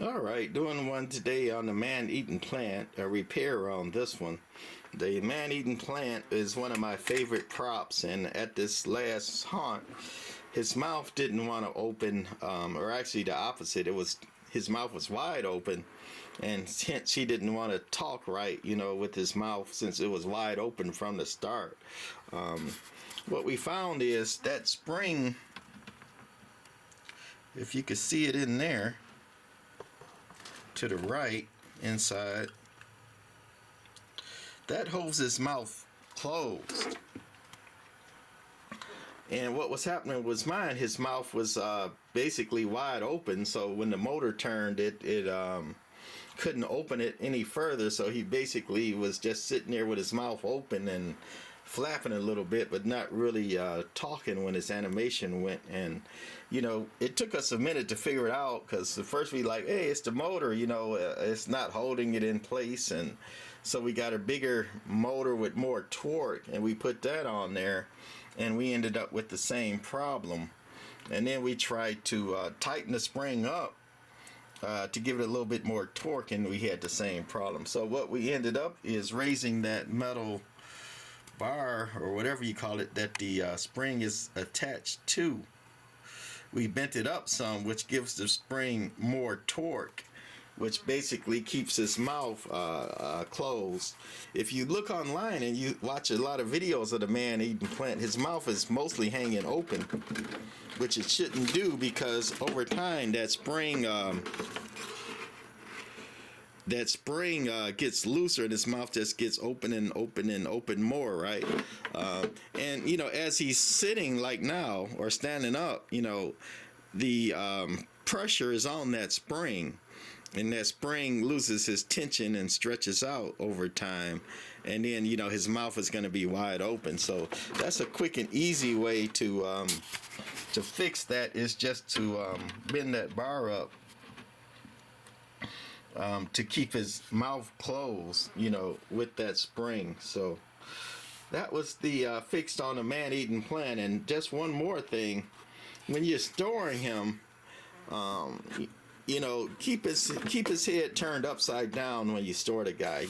All right, doing one today on the man-eating plant, a repair on this one. The man-eating plant is one of my favorite props, and at this last hunt, his mouth didn't want to open, or actually the opposite. It was his mouth was wide open, and hence he didn't want to talk right, with his mouth since it was wide open from the start. What we found is that spring, if you could see it in there to the right inside, that holds his mouth closed. And what was happening was mine, his mouth was basically wide open, so when the motor turned, it couldn't open it any further, so he basically was just sitting there with his mouth open and flapping a little bit, but not really talking when his animation went. And it took us a minute to figure it out, because at first we like, hey, it's the motor, it's not holding it in place. And so we got a bigger motor with more torque, and we put that on there, and we ended up with the same problem. And then we tried to tighten the spring up to give it a little bit more torque, and we had the same problem. So what we ended up is raising that metal bar, or whatever you call it, that the spring is attached to. We bent it up some, which gives the spring more torque, which basically keeps his mouth closed. If you look online and you watch a lot of videos of the man-eating plant, his mouth is mostly hanging open, which it shouldn't do, because over time that spring gets looser, and his mouth just gets open and open and open more, right? And as he's sitting like now or standing up, the pressure is on that spring, and that spring loses his tension and stretches out over time, and then his mouth is going to be wide open. So that's a quick and easy way to fix that, is just to bend that bar up to keep his mouth closed, with that spring. So that was the fix on the man-eating plant. And just one more thing, when you're storing him, keep his head turned upside down when you store the guy.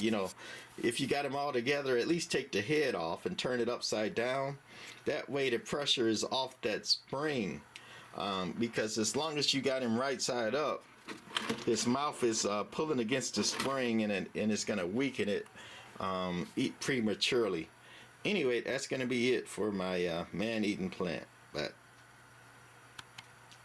If you got him all together, at least take the head off and turn it upside down. That way the pressure is off that spring, because as long as you got him right side up, his mouth is pulling against the spring, and it's going to weaken it prematurely. Anyway, that's going to be it for my man-eating plant. But